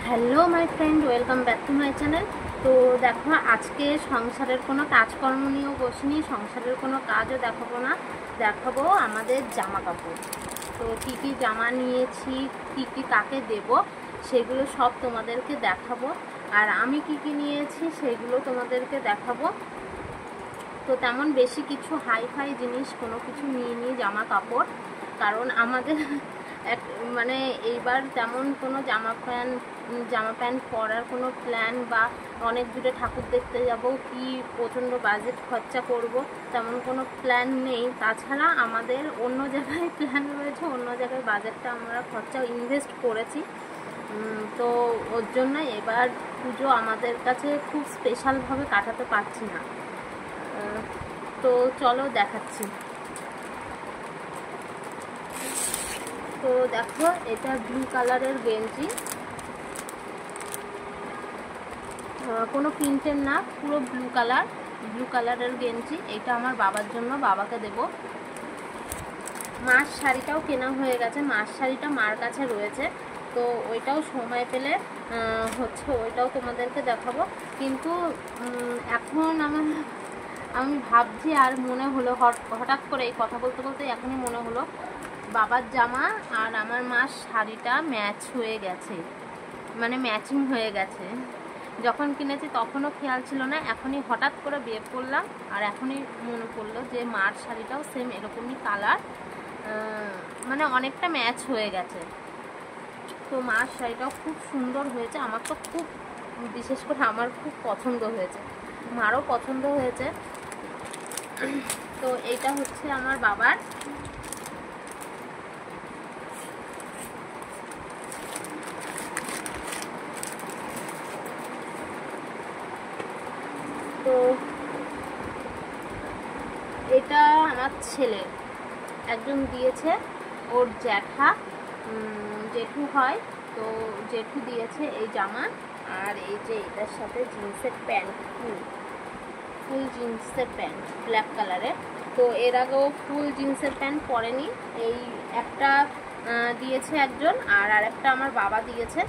Hello my friend, welcome back to my channel. তো দেখো, আজকে সংসারের কোনো কাজকর্ম নিয়েও বসিনি, সংসারের কোনো কাজও দেখাবো না, দেখাবো আমাদের জামা কাপড়। তো কী কী জামা নিয়েছি, কী কী কাকে দেব, সেগুলো সব তোমাদেরকে দেখাবো। আর আমি কি কি নিয়েছি সেগুলো তোমাদেরকে দেখাবো। তো তেমন বেশি কিছু হাইফাই জিনিস কোনো কিছু নিইনি জামা কাপড়, কারণ আমাদের মানে এইবার তেমন কোনো জামা প্যান্ট পরার কোনো প্ল্যান বা অনেক দূরে ঠাকুর দেখতে যাব কি প্রচণ্ড বাজেট খরচা করব তেমন কোনো প্ল্যান নেই। তাছাড়া আমাদের অন্য জায়গায় প্ল্যান রয়েছে, অন্য জায়গায় বাজেটটা আমরা খরচা ইনভেস্ট করেছি। তো ওর জন্য এবার পুজো আমাদের কাছে খুব স্পেশালভাবে কাটাতে পারছি না। তো চলো দেখাচ্ছি। তো দেখো, এটা ব্লু কালারের গেঞ্জি, কোনো প্রিন্টের না, পুরো ব্লু কালারের গেঞ্জি। এটা আমার বাবার জন্য, বাবাকে দেব। মার শাড়িটাও কেনা হয়ে গেছে, মার শাড়িটা মার কাছে রয়েছে, তো ওইটাও সময় পেলে ওইটাও তোমাদেরকে দেখাবো। কিন্তু এখন আমি ভাবছি, আর মনে হলো হঠাৎ করে এই কথা বলতে বলতে এখনই মনে হলো বাবার জামা আর আমার মার শাড়িটা ম্যাচ হয়ে গেছে, মানে ম্যাচিং হয়ে গেছে। যখন কিনেছি তখনও খেয়াল ছিল না, এখনই হঠাৎ করে বের করলাম আর এখনই মনে পড়লো যে মার শাড়িটাও সেম এরকমই কালার, মানে অনেকটা ম্যাচ হয়ে গেছে। তো মার শাড়িটাও খুব সুন্দর হয়েছে, আমার তো খুব, বিশেষ করে আমার খুব পছন্দ হয়েছে, মারও পছন্দ হয়েছে। তো এইটা হচ্ছে আমার বাবার। তো এটা আমার ছেলে একজন দিয়েছে, ওর জেঠু হয়, তো জেঠু দিয়েছে এই জামা। আর এই যে এটার সাথে জিন্সের প্যান্ট, ফুল জিন্সের প্যান্ট ব্ল্যাক কালারের। তো এর আগেও ফুল জিন্সের প্যান্ট পরেনি, এই একটা দিয়েছে একজন, আর আরেকটা আমার বাবা দিয়েছে।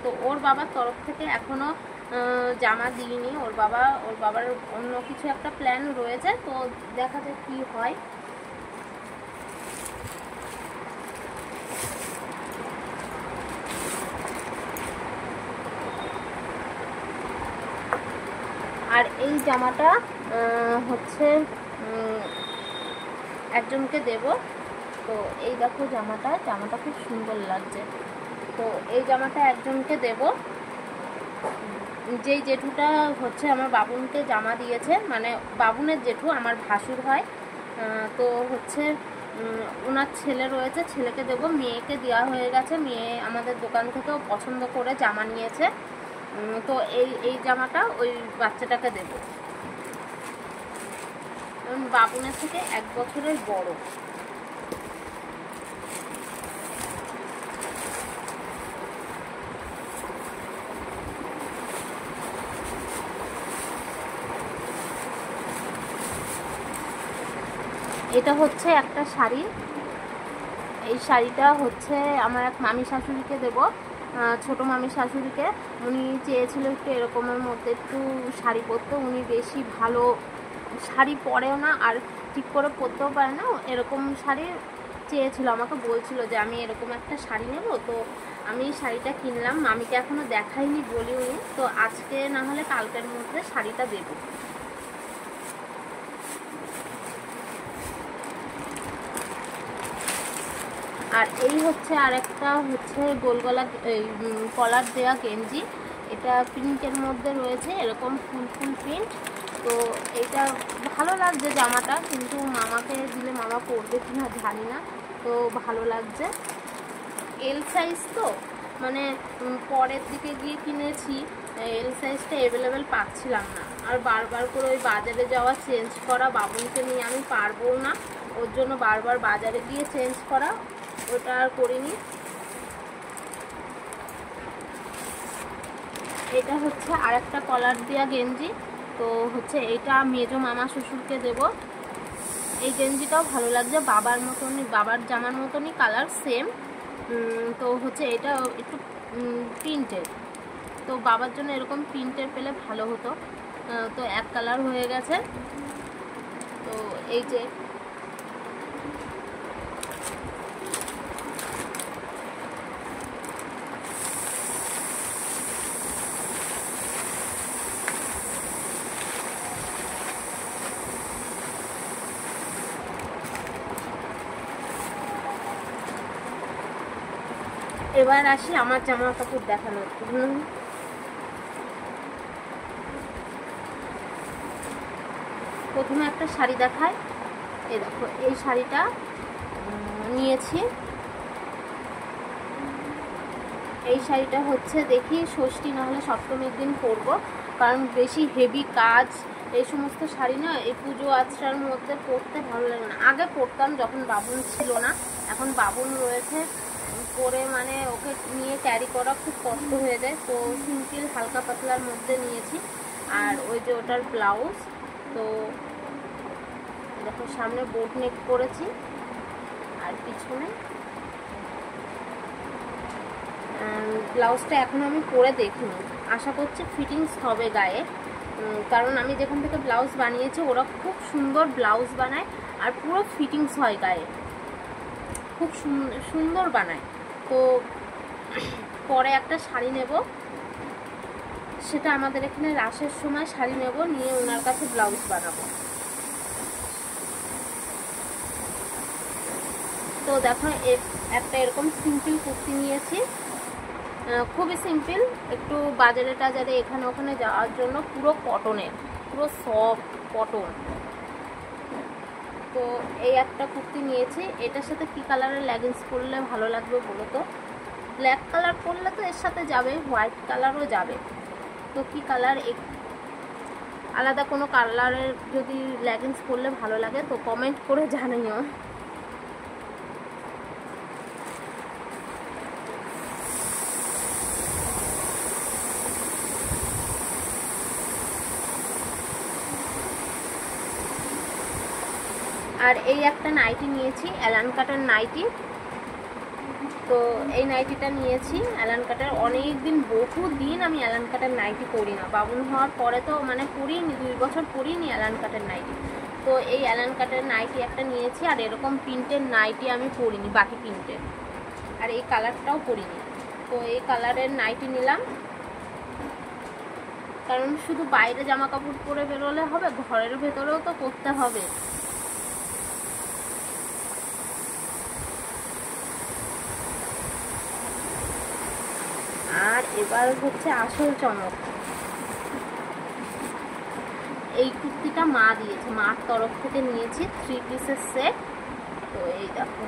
তো ওর বাবার তরফ থেকে এখনও জামা দিইনি, ওর বাবার অন্য কিছু একটা প্ল্যান রয়েছে, তো দেখা যাক কী হয়। আর এই জামাটা হচ্ছে একজনকে দেব। তো এই দেখো, জামাটা খুব সুন্দর লাগছে। তো এই জামাটা একজনকে দেব, যেই জেঠুটা হচ্ছে আমার বাবুনকে জামা দিয়েছে, মানে বাবুনের জেঠু আমার ভাসুর হয়। তো হচ্ছে ওনার ছেলে রয়েছে, ছেলেকে দেব। মেয়েকে দেওয়া হয়ে গেছে, মেয়ে আমাদের দোকান থেকেও পছন্দ করে জামা নিয়েছে। তো এই জামাটা ওই বাচ্চাটাকে দেব, বাবুনের থেকে 1 বছরের বড়। এটা হচ্ছে একটা শাড়ি, এই শাড়িটা হচ্ছে আমার এক মামি শাশুড়িকে দেব, ছোট মামি শাশুড়িকে। উনি চেয়েছিল একটু এরকমের মধ্যে একটু শাড়ি পরতে, উনি বেশি ভালো শাড়ি পরেও না আর ঠিক করে পরতেও পারে না, এরকম শাড়ি চেয়েছিল, আমাকে বলছিল যে আমি এরকম একটা শাড়ি নেব। তো আমি শাড়িটা কিনলাম, মামিকে এখনও দেখাইনি বলিও নি, তো আজকে না হলে কালকের মধ্যে শাড়িটা দেবো। আর এই হচ্ছে আরেকটা হচ্ছে গোল গলা কলার দেওয়া গেঞ্জি, এটা প্রিন্টের মধ্যে রয়েছে, এরকম ফুল প্রিন্ট। তো এটা ভালো লাগছে জামাটা, কিন্তু মামাকে দিলে মামা পরবে কিনা জানি না। তো ভালো লাগছে, এল সাইজ তো, মানে পরের দিকে গিয়ে কিনেছি, এল সাইজটা অ্যাভেলেবেল পাচ্ছিলাম না। আর বারবার করে ওই বাজারে যাওয়া, চেঞ্জ করা, বাবুনকে নিয়ে আমি পারবো না, ওর জন্য বারবার বাজারে গিয়ে চেঞ্জ করা, ওটা আর করিনি। এটা হচ্ছে আরেকটা কলার দেওয়া গেঞ্জি, তো হচ্ছে এইটা মেজো মামা শ্বশুরকে দেব। এই গেঞ্জিটাও ভালো লাগছে, বাবার জামার মতনই কালার, সেম। তো হচ্ছে এটা একটু প্রিন্টেড, তো বাবার জন্য এরকম প্রিন্টের পেলে ভালো হতো। তো এক কালার হয়ে গেছে। তো এই যে এবার আসি আমার জামা কাপড় দেখানোর জন্য। প্রথমে একটা শাড়ি দেখায়। এই দেখো, এই শাড়িটা নিয়েছি। এই শাড়িটা হচ্ছে দেখি ষষ্ঠী না হলে সপ্তমীর দিন পরবো, কারণ বেশি হেভি কাজ এই সমস্ত শাড়ি না এই পুজো আচরার মধ্যে পরতে ভালো লাগে না। আগে পরতাম যখন বাবুন ছিল না, এখন বাবুন রয়েছে, পরে মানে ওকে নিয়ে ক্যারি করা খুব কষ্ট হয়ে যায়। তো সিম্পল হালকা পাতলার মধ্যে নিয়েছি। আর ওই যে ওটার ব্লাউজ, তো দেখো সামনে বোট নেক করেছি আর পিছনে ব্লাউজটা এখন আমি পরে দেখিনি, আশা করছি ফিটিংস হবে গায়ে, কারণ আমি যেখান থেকে ব্লাউজ বানিয়েছি ওরা খুব সুন্দর ব্লাউজ বানায় আর পুরো ফিটিংস হয় গায়ে, খুব সুন্দর বানায়। তো পরে একটা শাড়ি নেব, সেটা আমাদের এখানে রাসের সময় শাড়ি নেব, নিয়ে ওনার কাছে ব্লাউজ বানাবো। তো দেখো একটা এরকম সিম্পল কুর্তি নিয়েছি, খুবই সিম্পল, একটু বাজারে টাজারে এখানে ওখানে যাওয়ার জন্য, পুরো কটনের, পুরো সফট কটন। তো এই একটা কুর্তি নিয়েছি। এটার সাথে কি কালারের লেগিংস পরলে ভালো লাগবে বলো তো? ব্ল্যাক কালার পরলে তো এর সাথে যাবে, হোয়াইট কালারও যাবে। তো কি কালার, আলাদা কোনো কালারের যদি লেগিংস পরলে ভালো লাগে তো কমেন্ট করে জানিও। আর এই একটা নাইটি নিয়েছি, অ্যালান কাটের নাইটি। তো এই নাইটিটা নিয়েছি অ্যালান কাটের, অনেক দিন, বহু দিন আমি অ্যালান কাটের নাইটি পরি না, বাবুন হওয়ার পরে তো মানে পরিনি, 2 বছর পরিনি অ্যালান কাটের নাইটি। তো এই অ্যালান কাটের নাইটি একটা নিয়েছি। আর এরকম প্রিন্টের নাইটি আমি পরিনি, বাকি প্রিন্টের, আর এই কালারটাও পরিনি। তো এই কালারের নাইটি নিলাম, কারণ শুধু বাইরে জামা কাপড় পরে বেরোলে হবে, ঘরের ভেতরেও তো করতে হবে। আর এবার হচ্ছে আসল চমক, এই কুর্তিটা মা দিয়েছে, মার তরফ থেকে নিয়েছি, 3 পিসের সেট। তো এই দেখো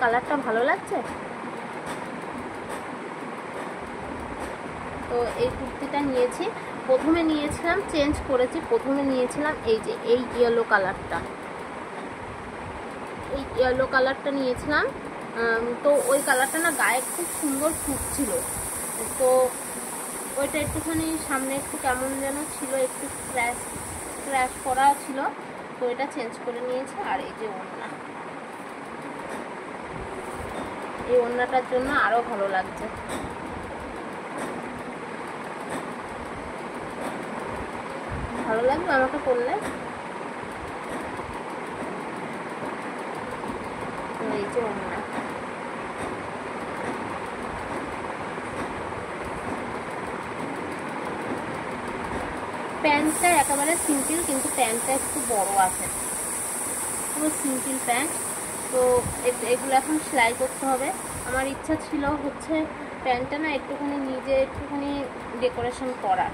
কালারটা ভালো লাগছে। তো এই কুর্তিটা নিয়েছি, প্রথমে নিয়েছিলাম, চেঞ্জ করেছি, প্রথমে নিয়েছিলাম এই যে এই ইয়েলো কালারটা, এই ইয়েলো কালারটা নিয়েছিলাম। তো ওই কালারটা না গায়ে খুব সুন্দর ফুটছিল, তো ওইটা একটুখানি সামনে একটু কেমন যেন ছিল, একটু ক্র্যাশ করা ছিল, তো এটা চেঞ্জ করে নিয়েছি। আর এই যে ওড়না, এই ওড়নাটার জন্য আরো ভালো লাগছে। ভালো লাগবে আমাকে করলে। এই যে ওড়না, প্যান্টটা একেবারে সিম্পল, কিন্তু প্যান্টটা একটু বড় আছে, পুরো সিম্পল প্যান্ট। তো এগুলো এখন সেলাই করতে হবে। আমার ইচ্ছা ছিল হচ্ছে প্যান্টটা না একটুখানি নিজে একটুখানি ডেকোরেশন করার,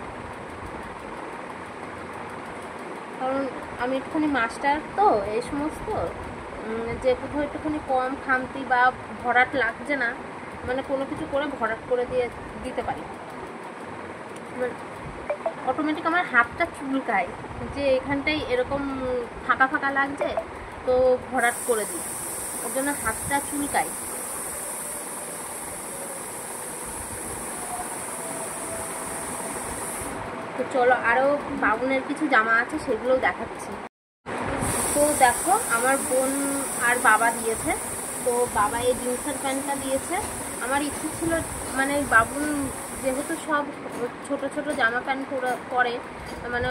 কারণ আমি একটুখানি মাস্টার তো এই সমস্ত, যে কোথাও একটুখানি কম খামতি বা ভরাট লাগছে না, মানে কোনো কিছু করে ভরাট করে দিতে পারি, মানে অটোমেটিক আমার হাতটা চুলকায়, যে এখানটাই এরকম ফাঁকা ফাঁকা লাগছে, তো ভরাট করে দিই, ওর জন্য হাতটা চুলকায়। তো চলো আরও বাবুনের কিছু জামা আছে সেগুলোও দেখাচ্ছি। তো দেখো আমার বোন আর বাবা দিয়েছে, তো বাবা এই জিন্সের প্যান্টটা দিয়েছে, আমার ইচ্ছে ছিল মানে বাবুন যেহেতু সব ছোট ছোট জামা প্যান্ট পরে, মানে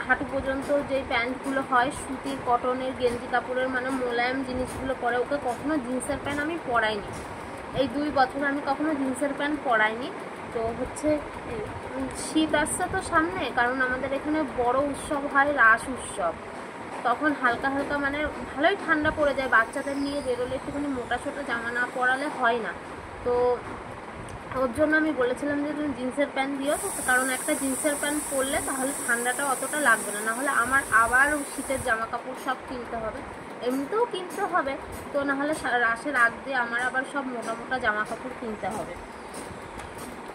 হাঁটু পর্যন্ত যেই প্যান্টগুলো হয় সুতির কটনের গেঞ্জি কাপড়ের মানে মোলায়েম জিনিসগুলো পরে, ওকে কখনো জিন্সের প্যান্ট আমি পরাইনি। এই 2 বছর আমি কখনো জিন্সের প্যান্ট পরাইনি। তো হচ্ছে শীত আসছে তো সামনে, কারণ আমাদের এখানে বড় উৎসব হয় রাস উৎসব, তখন হালকা হালকা মানে ভালোই ঠান্ডা পড়ে যায়, বাচ্চাদের নিয়ে বেরোলে একটুখানি মোটা ছোটো জামা না পরালে হয় না। তো ওর জন্য আমি বলেছিলাম যে তুমি জিন্সের প্যান্ট দিও, কারণ একটা জিন্সের প্যান্ট পরলে তাহলে ঠান্ডাটা অতটা লাগবে না, নাহলে আমার আবার শীতের জামা কাপড় সব কিনতে হবে, এমনিতেও কিনতে হবে, তো নাহলে রাসের আগ দিয়ে আমার আবার সব মোটা মোটা জামা কাপড় কিনতে হবে।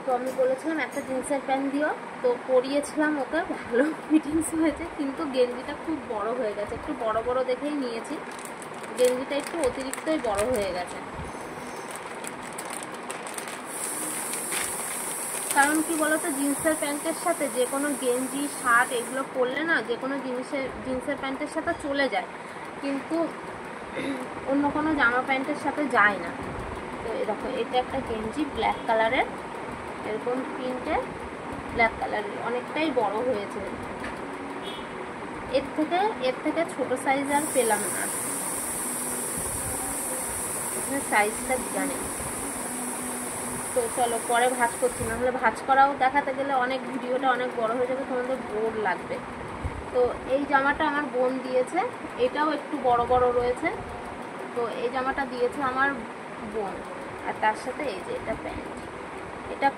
তো আমি বলেছিলাম একটা জিন্সের প্যান্ট দিও, তো পরিয়েছিলাম ওকে, ভালো ফিটিংস হয়েছে, কিন্তু গেঞ্জিটা খুব বড় হয়ে গেছে, একটু বড় বড় দেখেই নিয়েছি, গেঞ্জিটা একটু অতিরিক্তই বড় হয়ে গেছে। কারণ কি বলতো, জিন্সের প্যান্টের সাথে যে কোনো গেঞ্জি শার্ট এগুলো পরলে না যে কোনো জিন্সের প্যান্টের সাথে চলে যায়, কিন্তু অন্য কোনো জামা প্যান্টের সাথে যায় না। তো এরকম এটা একটা গেঞ্জি ব্ল্যাক কালারের, এরকম প্রিন্টে ব্ল্যাক কালারের, অনেকটাই বড় হয়েছে, এর থেকে ছোট সাইজ আর পেলাম না, সাইজটা জানি। তো চলো পরে ভাঁজ করছি, নাহলে ভাঁজ করাও দেখাতে গেলে অনেক ভিডিওটা অনেক বড় হয়ে যাবে, তোমাদের বোর লাগবে। তো এই জামাটা আমার বোন দিয়েছে, এটাও একটু বড় বড় রয়েছে, তো এই জামাটা দিয়েছে আমার বোন, আর তার সাথে এই যে এটা প্যান্ট, এটা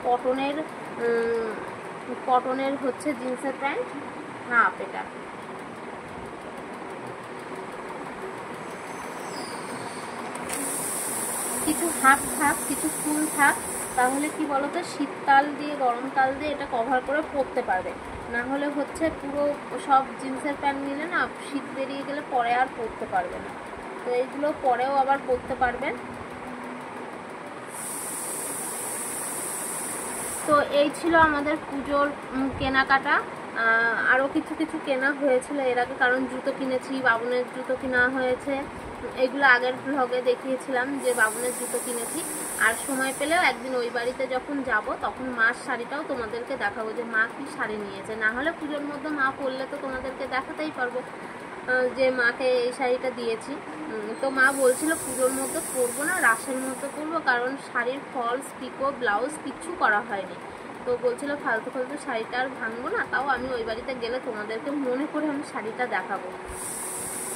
কটনের হচ্ছে জিন্সের প্যান্ট হাফ, এটা কিছু হাফ থাক কিছু ফুল থাক, তাহলে কি বলতো শীতকাল দিয়ে গরমকাল দিয়ে এটা কভার করে পরতে পারবে, না হলে হচ্ছে পুরো সব জিন্সের প্যান্ট নিলে না শীত বেরিয়ে গেলে পরে আর পরতে পারবে না, তো এইগুলো পরেও আবার পরতে পারবে। তো এই ছিল আমাদের পুজোর কেনাকাটা, আরও কিছু কিছু কেনা হয়েছিল এর আগে, কারণ জুতো কিনেছি, বাবুনের জুতো কেনা হয়েছে, এগুলো আগের ব্লগে দেখিয়েছিলাম যে বাবুনের জুতো কিনেছি। আর সময় পেলেও একদিন ওই বাড়িতে যখন যাব তখন মার শাড়িটাও তোমাদেরকে দেখাবো যে মা কি শাড়ি নিয়েছে, না হলে পুজোর মধ্যে মা পরলে তো তোমাদেরকে দেখাতেই পারবো যে মাকে এই শাড়িটা দিয়েছি। তো মা বলছিল পুজোর মধ্যে পরবো না, রাসের মধ্যে পরবো, কারণ শাড়ির ফলস পিকো ব্লাউজ কিচ্ছু করা হয়নি, তো বলছিল ফালতু ফালতু শাড়িটা আর ভাঙবো না, তাও আমি ওই বাড়িতে গেলে তোমাদেরকে মনে করে আমি শাড়িটা দেখাবো।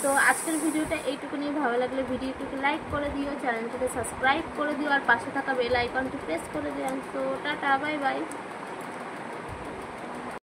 তো আজকের ভিডিওটা এইটুকুনি, ভালো লাগলে ভিডিওটিকে লাইক করে দিও, চ্যানেলটিকে সাবস্ক্রাইব করে দিও, আর পাশে থাকা বেল আইকনটি প্রেস করে দিও। তো টাটা, বাই বাই।